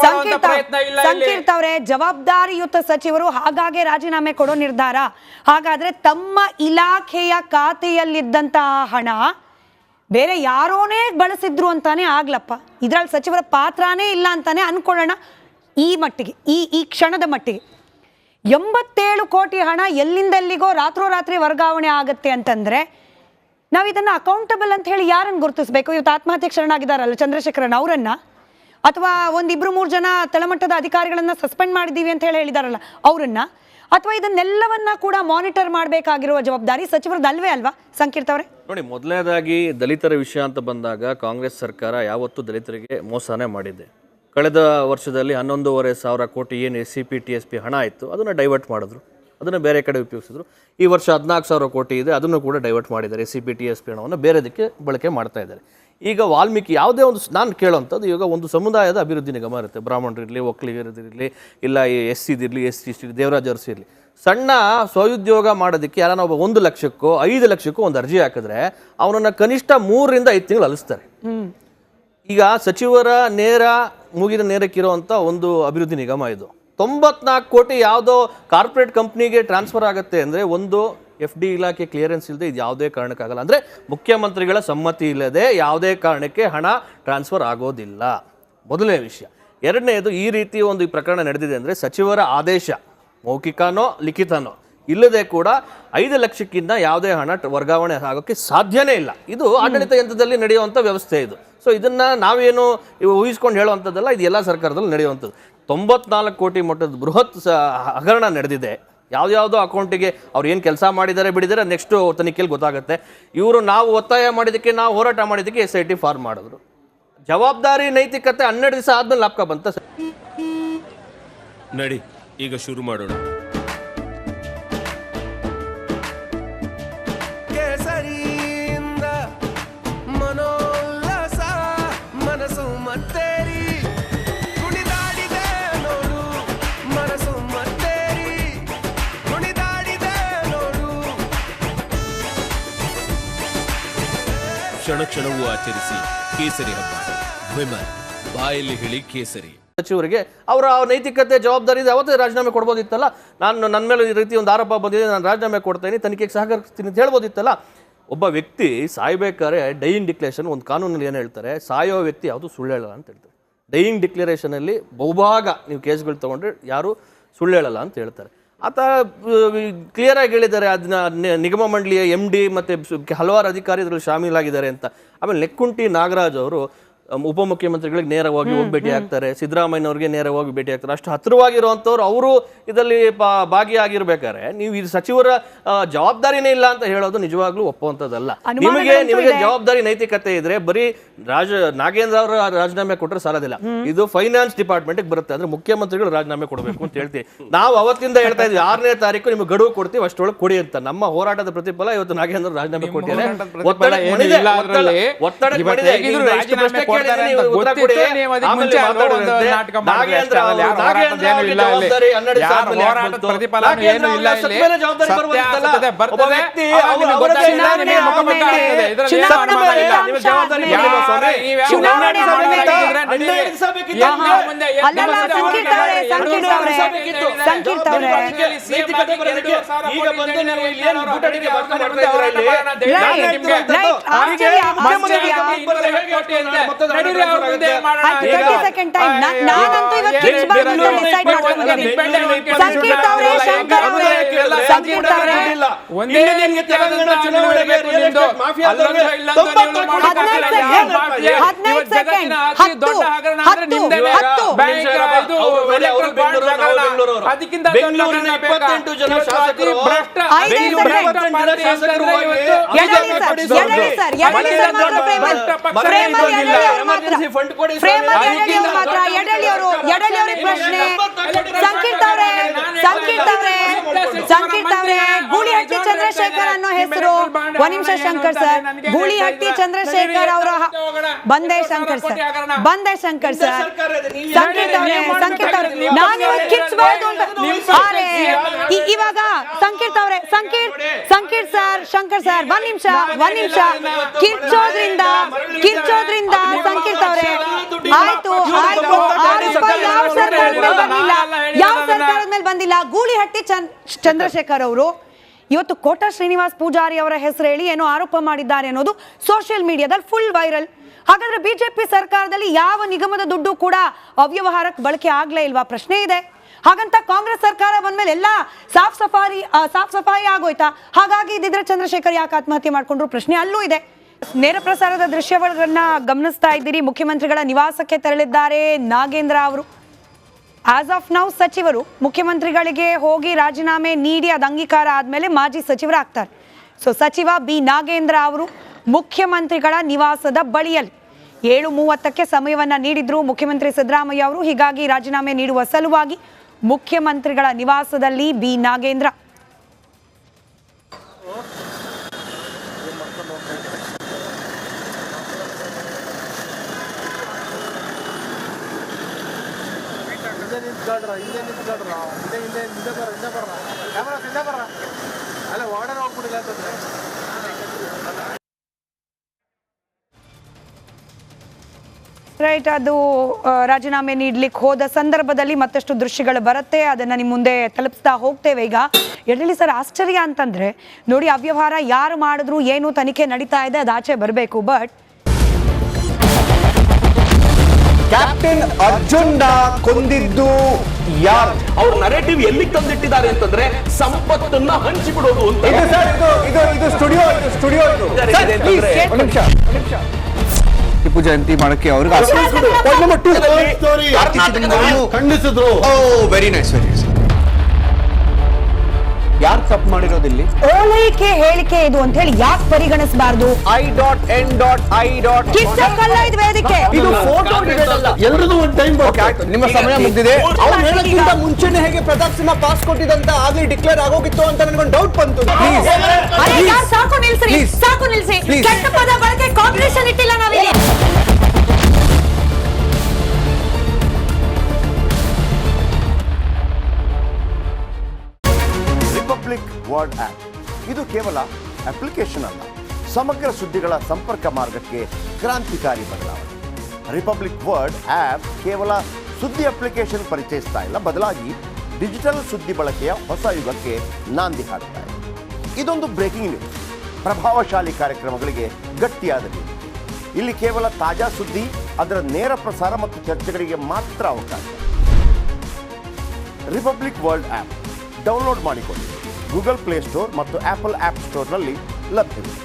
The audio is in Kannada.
ಸಂಕೀರ್ತ್ ಅವರೇ, ಜವಾಬ್ದಾರಿಯುತ ಸಚಿವರು ಹಾಗಾಗಿ ರಾಜೀನಾಮೆ ಕೊಡೋ ನಿರ್ಧಾರ. ಹಾಗಾದ್ರೆ ತಮ್ಮ ಇಲಾಖೆಯ ಖಾತೆಯಲ್ಲಿದ್ದಂತಹ ಹಣ ಬೇರೆ ಯಾರೋನೇ ಬಳಸಿದ್ರು ಅಂತಾನೆ ಆಗ್ಲಪ್ಪ, ಇದ್ರಲ್ಲಿ ಸಚಿವರ ಪಾತ್ರನೇ ಇಲ್ಲ ಅಂತಾನೆ ಅನ್ಕೊಳ್ಳೋಣ. ಈ ಮಟ್ಟಿಗೆ ಈ ಕ್ಷಣದ ಮಟ್ಟಿಗೆ 87 ಕೋಟಿ ಹಣ ಎಲ್ಲಿಂದೆಲ್ಲಿಗೋ ರಾತ್ರೋರಾತ್ರಿ ವರ್ಗಾವಣೆ ಆಗುತ್ತೆ ಅಂತಂದ್ರೆ ನಾವು ಇದನ್ನ ಅಕೌಂಟಬಲ್ ಅಂತ ಹೇಳಿ ಯಾರನ್ನು ಗುರುತಿಸಬೇಕು? ಇವತ್ತು ಆತ್ಮಹತ್ಯೆ ಶರಣಾಗಿದ್ದಾರಲ್ಲ ಚಂದ್ರಶೇಖರನ್ ಅವರನ್ನ, ಅಥವಾ ಒಂದಿಬ್ರು 3 ಜನ ತಳಮಟ್ಟದ ಅಧಿಕಾರಿಗಳನ್ನ ಸಸ್ಪೆಂಡ್ ಮಾಡಿದೀವಿ ಅಂತ ಹೇಳಿದಾರಲ್ಲ ಅವರನ್ನ, ಅಥವಾ ಇದನ್ನೆಲ್ಲವನ್ನ ಕೂಡ ಮಾನಿಟರ್ ಮಾಡಬೇಕಾಗಿರುವ ಜವಾಬ್ದಾರಿ ಸಚಿವರದಲ್ವೇ ಅಲ್ವಾ ಸಂಕೀರ್ತ್ ಅವರೇ? ನೋಡಿ, ಮೊದಲನೇದಾಗಿ ದಲಿತರ ವಿಷಯ ಅಂತ ಬಂದಾಗ ಕಾಂಗ್ರೆಸ್ ಸರ್ಕಾರ ಯಾವತ್ತೂ ದಲಿತರಿಗೆ ಮೋಸನೇ ಮಾಡಿದೆ. ಕಳೆದ ವರ್ಷದಲ್ಲಿ 11,500 ಕೋಟಿ ಏನು SCP TSP ಹಣ ಇತ್ತು ಅದನ್ನು ಡೈವರ್ಟ್ ಮಾಡಿದ್ರು, ಅದನ್ನು ಬೇರೆ ಕಡೆ ಉಪಯೋಗಿಸಿದ್ರು. ಈ ವರ್ಷ 14,000 ಕೋಟಿ ಇದೆ, ಅದನ್ನು ಕೂಡ ಡೈವರ್ಟ್ ಮಾಡಿದ್ದಾರೆ. SCP TSP ಹಣವನ್ನು ಬೇರೆದಕ್ಕೆ ಬಳಕೆ ಮಾಡ್ತಾ ಇದ್ದಾರೆ. ಈಗ ವಾಲ್ಮೀಕಿ ಯಾವುದೇ ಒಂದು, ನಾನು ಕೇಳೋವಂಥದ್ದು, ಈಗ ಒಂದು ಸಮುದಾಯದ ಅಭಿವೃದ್ಧಿ ನಿಗಮ ಇರುತ್ತೆ, ಬ್ರಾಹ್ಮಣರಿರಲಿ, ಒಕ್ಕಲಿಗರಿರಲಿ, ಇಲ್ಲ SC ಇರಲಿ, ST ದೇವರಾಜ ಅರಸಿ ಇರಲಿ, ಸಣ್ಣ ಸ್ವಉದ್ಯೋಗ ಮಾಡೋದಕ್ಕೆ ಯಾರನ್ನ ಒಬ್ಬ 1 ಲಕ್ಷಕ್ಕೋ 5 ಲಕ್ಷಕ್ಕೋ ಒಂದು ಅರ್ಜಿ ಹಾಕಿದ್ರೆ ಅವನನ್ನು ಕನಿಷ್ಠ 3 ರಿಂದ 5 ತಿಂಗಳು ಅಲಿಸ್ತಾರೆ. ಈಗ ಸಚಿವರ ಮೂಗಿನ ನೇರಕ್ಕಿರುವಂಥ ಒಂದು ಅಭಿವೃದ್ಧಿ ನಿಗಮ ಇದು. 94 ಕೋಟಿ ಯಾವುದೋ ಕಾರ್ಪೊರೇಟ್ ಕಂಪ್ನಿಗೆ ಟ್ರಾನ್ಸ್ಫರ್ ಆಗುತ್ತೆ ಅಂದರೆ ಒಂದು FD ಇಲಾಖೆ ಕ್ಲಿಯರೆನ್ಸ್ ಇಲ್ಲದೆ ಇದು ಯಾವುದೇ ಕಾರಣಕ್ಕಾಗಲ್ಲ. ಅಂದರೆ ಮುಖ್ಯಮಂತ್ರಿಗಳ ಸಮ್ಮತಿ ಇಲ್ಲದೆ ಯಾವುದೇ ಕಾರಣಕ್ಕೆ ಹಣ ಟ್ರಾನ್ಸ್ಫರ್ ಆಗೋದಿಲ್ಲ, ಮೊದಲನೇ ವಿಷಯ. ಎರಡನೇದು, ಈ ರೀತಿ ಒಂದು ಪ್ರಕರಣ ನಡೆದಿದೆ ಅಂದರೆ ಸಚಿವರ ಆದೇಶ ಮೌಖಿಕನೋ ಲಿಖಿತನೋ ಇಲ್ಲದೆ ಕೂಡ 5 ಲಕ್ಷಕ್ಕಿಂತ ಯಾವುದೇ ಹಣ ವರ್ಗಾವಣೆ ಆಗೋಕ್ಕೆ ಸಾಧ್ಯನೇ ಇಲ್ಲ. ಇದು ಆಡಳಿತ ಯಂತ್ರದಲ್ಲಿ ನಡೆಯುವಂಥ ವ್ಯವಸ್ಥೆ ಇದು. ಸೊ ಇದನ್ನು ನಾವೇನು ಊಹಿಸ್ಕೊಂಡು ಹೇಳುವಂಥದ್ದಲ್ಲ, ಇದು ಎಲ್ಲ ಸರ್ಕಾರದಲ್ಲಿ ನಡೆಯುವಂಥದ್ದು. 94 ಕೋಟಿ ಮೊತ್ತದ ಬೃಹತ್ ಹಗರಣ ನಡೆದಿದೆ. ಯಾವುದ್ಯಾವುದೋ ಅಕೌಂಟಿಗೆ ಅವ್ರು ಏನು ಕೆಲಸ ಮಾಡಿದ್ದಾರೆ ಬಿಡಿದರೆ ನೆಕ್ಸ್ಟು ತನಿಖೆಯಲ್ಲಿ ಗೊತ್ತಾಗುತ್ತೆ. ಇವರು ನಾವು ಒತ್ತಾಯ ಮಾಡಿದ್ದಕ್ಕೆ, ನಾವು ಹೋರಾಟ ಮಾಡಿದ್ದಕ್ಕೆ SIT ಫಾರ್ಮ್ ಮಾಡಿದ್ರು. ಜವಾಬ್ದಾರಿ ನೈತಿಕತೆ 12 ದಿವಸ ಆದ್ಮೇಲೆ ಲಾಪ್ಕ ಬಂತ. ನಡಿ ಈಗ ಶುರು ಮಾಡೋಣ. ಕ್ಷಣ ಕ್ಷಣವೂ ಆಚರಿಸಿ ಕೇಸರಿ ಹಬ್ಬ. ವಿಮಲ್ ಬಾಯಲ್ಲಿ ಹೇಳಿ ಕೇಸರಿ. ಸಚಿವರಿಗೆ ಅವರ ನೈತಿಕತೆ ಜವಾಬ್ದಾರಿ ಇದೆ. ಅವತ್ತೇ ರಾಜೀನಾಮೆ ಕೊಡ್ಬೋದಿತ್ತಲ್ಲ. ನನ್ನ ಮೇಲೆ ಈ ರೀತಿ ಒಂದು ಆರೋಪ ಬಂದಿದೆ, ನಾನು ರಾಜೀನಾಮೆ ಕೊಡ್ತೇನೆ, ತನಿಖೆಗೆ ಸಹಕರಿಸ್ತೀನಿ ಅಂತ ಹೇಳ್ಬೋದಿತ್ತಲ್ಲ. ಒಬ್ಬ ವ್ಯಕ್ತಿ ಸಾಯ್ಬೇಕಾದ್ರೆ ಡೈಯಿಂಗ್ ಡಿಕ್ಲೇರೇಷನ್, ಒಂದು ಕಾನೂನಲ್ಲಿ ಏನು ಹೇಳ್ತಾರೆ, ಸಾಯೋ ವ್ಯಕ್ತಿ ಯಾವುದು ಸುಳ್ಳು ಹೇಳಲ್ಲ ಅಂತ ಹೇಳ್ತಾರೆ. ಡೈಯಿಂಗ್ ಡಿಕ್ಲೇರೇಷನಲ್ಲಿ ಬಹುಭಾಗ ನೀವು ಕೇಸ್ಗಳು ತೊಗೊಂಡ್ರೆ ಯಾರು ಸುಳ್ಳು ಹೇಳಲ್ಲ ಅಂತ ಹೇಳ್ತಾರೆ. ಆತ ಕ್ಲಿಯರಾಗಿ ಹೇಳಿದ್ದಾರೆ, ಅದನ್ನ ನಿಗಮ ಮಂಡಳಿಯ MD ಮತ್ತು ಹಲವಾರು ಅಧಿಕಾರಿ ಇದರಲ್ಲಿ ಶಾಮೀಲಾಗಿದ್ದಾರೆ ಅಂತ. ಆಮೇಲೆ ನೆಕ್ಕುಂಟಿ ನಾಗರಾಜ್ ಅವರು ಉಪಮುಖ್ಯಮಂತ್ರಿಗಳಿಗೆ ನೇರವಾಗಿ ಹೋಗಿ ಭೇಟಿ ಆಗ್ತಾರೆ, ಸಿದ್ದರಾಮಯ್ಯನವ್ರಿಗೆ ನೇರವಾಗಿ ಭೇಟಿ ಆಗ್ತಾರೆ. ಅಷ್ಟು ಹತ್ತಿರವಾಗಿರುವಂಥವ್ರು ಅವರು ಇದರಲ್ಲಿ ಭಾಗಿಯಾಗಿರ್ಬೇಕಾದ್ರೆ ನೀವು ಇದು ಸಚಿವರ ಜವಾಬ್ದಾರಿನೇ ಇಲ್ಲ ಅಂತ ಹೇಳೋದು ನಿಜವಾಗ್ಲೂ ಒಪ್ಪುವಂಥದ್ದಲ್ಲ. ನಿಮಗೆ ಜವಾಬ್ದಾರಿ ನೈತಿಕತೆ ಇದ್ರೆ ಬರೀ ನಾಗೇಂದ್ರ ಅವರ ರಾಜೀನಾಮೆ ಕೊಟ್ಟರೆ ಸಾಲದಿಲ್ಲ, ಇದು ಫೈನಾನ್ಸ್ ಡಿಪಾರ್ಟ್ಮೆಂಟ್ಗೆ ಬರುತ್ತೆ. ಅಂದ್ರೆ ಮುಖ್ಯಮಂತ್ರಿಗಳು ರಾಜೀನಾಮೆ ಕೊಡಬೇಕು ಅಂತ ಹೇಳ್ತೀವಿ. ನಾವು ಅವತ್ತಿಂದ ಹೇಳ್ತಾ ಇದ್ವಿ 6ನೇ ತಾರೀಕು ನಿಮ್ಗೆ ಗಡುವು ಕೊಡ್ತೀವಿ, ಅಷ್ಟೊಳಗೆ ಕೊಡಿ ಅಂತ. ನಮ್ಮ ಹೋರಾಟದ ಪ್ರತಿಫಲ ಇವತ್ತು ನಾಗೇಂದ್ರ ರಾಜೀನಾಮೆ ಕೊಟ್ಟಿದ್ದಾರೆ. ಗೂಳಿಹಟ್ಟಿ ಚಂದ್ರಶೇಖರ್ ಅನ್ನೋ ಹೆಸರು, ಒಂದ್ ನಿಮಿಷ ಶಂಕರ್ ಸರ್, ಗೂಳಿಹಟ್ಟಿ ಚಂದ್ರಶೇಖರ್ ಅವರ ಬಂದೇ ಶಂಕರ್ ಸರ್, ಸಂಕೀರ್ತ್ ಅವರೇ ನಾನು ಕಿರ್ಚಬಾರ್ದು ಅಂತ ಇವಾಗ ಸಂಕೀರ್ತ್ ಅವರೇ, ಸಂಕೀರ್ತ್ ಸರ್, ಶಂಕರ್ ಸರ್, ಒಂದ್ ನಿಮಿಷ ಕಿರ್ಚೋದ್ರಿಂದ ಸಂಕೀರ್ತ್ ಅವರೇ ಆಯ್ತು 6 ರೂಪಾಯಿ ಸರ್ಕಾರದ ಮೇಲೆ ಬಂದಿಲ್ಲ, ಯಾವ ಸರ್ಕಾರದ ಮೇಲೆ ಬಂದಿಲ್ಲ. ಗೂಳಿಹಟ್ಟಿ ಚಂದ್ರಶೇಖರ್ ಅವರು ಇವತ್ತು ಕೋಟ ಶ್ರೀನಿವಾಸ್ ಪೂಜಾರಿ ಅವರ ಹೆಸರು ಹೇಳಿ ಏನೋ ಆರೋಪ ಮಾಡಿದ್ದಾರೆ ಅನ್ನೋದು ಸೋಷಿಯಲ್ ಮೀಡಿಯಾದಲ್ಲಿ ಫುಲ್ ವೈರಲ್. ಹಾಗಾದ್ರೆ ಬಿಜೆಪಿ ಸರ್ಕಾರದಲ್ಲಿ ಯಾವ ನಿಗಮದ ದುಡ್ಡು ಕೂಡ ಅವ್ಯವಹಾರಕ್ಕೆ ಬಳಕೆ ಆಗ್ಲೇ ಇಲ್ವಾ? ಪ್ರಶ್ನೆ ಇದೆ. ಹಾಗಂತ ಕಾಂಗ್ರೆಸ್ ಸರ್ಕಾರ ಬಂದ್ಮೇಲೆ ಎಲ್ಲ ಸಾಫ್ ಸಫಾಯಿ ಆಗೋಯ್ತಾ? ಹಾಗಾಗಿ ಇದ್ದಿದ್ರೆ ಚಂದ್ರಶೇಖರ್ ಯಾಕೆ ಆತ್ಮಹತ್ಯೆ ಮಾಡ್ಕೊಂಡ್ರು? ಪ್ರಶ್ನೆ ಅಲ್ಲೂ ಇದೆ. ನೇರ ಪ್ರಸಾರದ ದೃಶ್ಯಗಳನ್ನ ಗಮನಿಸ್ತಾ ಇದ್ದೀರಿ. ಮುಖ್ಯಮಂತ್ರಿಗಳ ನಿವಾಸಕ್ಕೆ ತೆರಳಿದ್ದಾರೆ ನಾಗೇಂದ್ರ ಅವರು. ಆಸ್ ಆಫ್ ನೌ ಸಚಿವರು ಮುಖ್ಯಮಂತ್ರಿಗಳಿಗೆ ಹೋಗಿ ರಾಜೀನಾಮೆ ನೀಡಿ ಅದು ಅಂಗೀಕಾರ ಆದ್ಮೇಲೆ ಮಾಜಿ ಸಚಿವರಾಗ್ತಾರೆ. ಸೊ ಸಚಿವ ಬಿ ನಾಗೇಂದ್ರ ಅವರು ಮುಖ್ಯಮಂತ್ರಿಗಳ ನಿವಾಸದ ಬಳಿಯಲ್ಲಿ 7:30ಕ್ಕೆ ಸಮಯವನ್ನ ನೀಡಿದ್ರು ಮುಖ್ಯಮಂತ್ರಿ ಸಿದ್ದರಾಮಯ್ಯ ಅವರು. ಹೀಗಾಗಿ ರಾಜೀನಾಮೆ ನೀಡುವ ಸಲುವಾಗಿ ಮುಖ್ಯಮಂತ್ರಿಗಳ ನಿವಾಸದಲ್ಲಿ ಬಿ ನಾಗೇಂದ್ರ. ರೈಟ್, ಅದು ರಾಜೀನಾಮೆ ನೀಡ್ಲಿಕ್ಕೆ ಹೋದ ಸಂದರ್ಭದಲ್ಲಿ ಮತ್ತಷ್ಟು ದೃಶ್ಯಗಳು ಬರುತ್ತೆ, ಅದನ್ನ ನಿಮ್ಮ ಮುಂದೆ ತಲುಪಿಸ್ತಾ ಹೋಗ್ತೇವೆ. ಈಗ ಎಡಲಿ ಸರ್, ಆಶ್ಚರ್ಯ ಅಂತಂದ್ರೆ ನೋಡಿ, ಅವ್ಯವಹಾರ ಯಾರು ಮಾಡಿದ್ರು ಏನು ತನಿಖೆ ನಡೀತಾ ಇದೆ, ಅದು ಆಚೆ ಬರಬೇಕು. ಬಟ್ ಕ್ಯಾಪ್ಟನ್ ಅರ್ಜುನ್ ಕೊಂದಿದ್ದು ಯಾರು? ಅವ್ರ ನರೇಟಿವ್ ಎಲ್ಲಿ ತಂದಿಟ್ಟಿದ್ದಾರೆ ಅಂತಂದ್ರೆ ಸಂಪತ್ತನ್ನ ಹಂಚಿಬಿಡೋದು ಅಂತ. ಇದು ಸ್ಟುಡಿಯೋ ಟಿಪ್ಪು ಜಯಂತಿ ಮಾಡಕ್ಕೆ ಅವ್ರಿಗೆ ಖಂಡಿಸಿದ್ರು. Very nice, very nice. ಯಾರು ತಪ್ಪು ಮಾಡಿರೋದಿಲ್ಲಿ? ಓಲೈಕೆ ಹೇಳಿಕೆ ಇದು ಅಂತ ಹೇಳಿ ಯಾಕೆ ಪರಿಗಣಿಸಬಾರ್ದು? ಕಿಚ್ಚಕ್ಕಲ್ಲ ಇದು ವೇದಿಕೆ. ಇದು ಫೋಟೋ ಎಲ್ಲರದು ಒಂದು ಟೈಮ್. ನಿಮ್ಮ ಸಮಯ ಮುಗಿದಿದೆ. ಅವ್ರು ಹೇಳಕ್ಕಿಂತ ಮುಂಚೆನೆ ಹೇಗೆ ಪ್ರತಾಪ್ ಸಿಂಹ ಪಾಸ್ ಕೊಟ್ಟಿದಂತ ಆಗ್ಲಿ ಡಿಕ್ಲೇರ್ ಆಗೋಗಿತ್ತು ಅಂತ ನನಗೊಂದು ಡೌಟ್ ಬಂತು. ಸಾಕು ನಿಲ್ಸಿ, ಸಾಕು ನಿಲ್ಸಿ. ಕೆಟ್ಟ ಪದ ಬಳಕೆ ಕಾಂಬಿನೇಷನ್ ಇಟ್ಟಿಲ್ಲ ನಾವಿಲ್ಲಿ. ರಿಪಬ್ಲಿಕ್ ವರ್ಡ್ ಆಪ್ ಇದು ಕೇವಲ ಅಪ್ಲಿಕೇಶನ್ ಅಲ್ಲ, ಸಮಗ್ರ ಸುದ್ದಿಗಳ ಸಂಪರ್ಕ ಮಾರ್ಗಕ್ಕೆ ಕ್ರಾಂತಿಕಾರಿ ಬದಲಾವಣೆ. ರಿಪಬ್ಲಿಕ್ ವರ್ಡ್ ಆಪ್ ಕೇವಲ ಸುದ್ದಿ ಅಪ್ಲಿಕೇಶನ್ ಪರಿಚಯಿಸ್ತಾ ಇಲ್ಲ, ಬದಲಾಗಿ ಡಿಜಿಟಲ್ ಸುದ್ದಿ ಬಳಕೆಯ ಹೊಸ ಯುಗಕ್ಕೆ ನಾಂದಿ ಹಾಡ್ತಾ ಇದೆ. ಇದೊಂದು ಬ್ರೇಕಿಂಗ್ ನ್ಯೂಸ್, ಪ್ರಭಾವಶಾಲಿ ಕಾರ್ಯಕ್ರಮಗಳಿಗೆ ಗಟ್ಟಿಯಾದ ನ್ಯೂಸ್. ಇಲ್ಲಿ ಕೇವಲ ತಾಜಾ ಸುದ್ದಿ, ಅದರ ನೇರ ಪ್ರಸಾರ ಮತ್ತು ಚರ್ಚೆಗಳಿಗೆ ಮಾತ್ರ ಅವಕಾಶ. ರಿಪಬ್ಲಿಕ್ ವರ್ಲ್ಡ್ ಆಪ್ ಡೌನ್ಲೋಡ್ ಮಾಡಿಕೊಳ್ಳಿ. ಗೂಗಲ್ ಪ್ಲೇ ಸ್ಟೋರ್ ಮತ್ತು ಆಪಲ್ ಆಪ್ ಸ್ಟೋರ್ನಲ್ಲಿ ಲಭ್ಯವಿದೆ.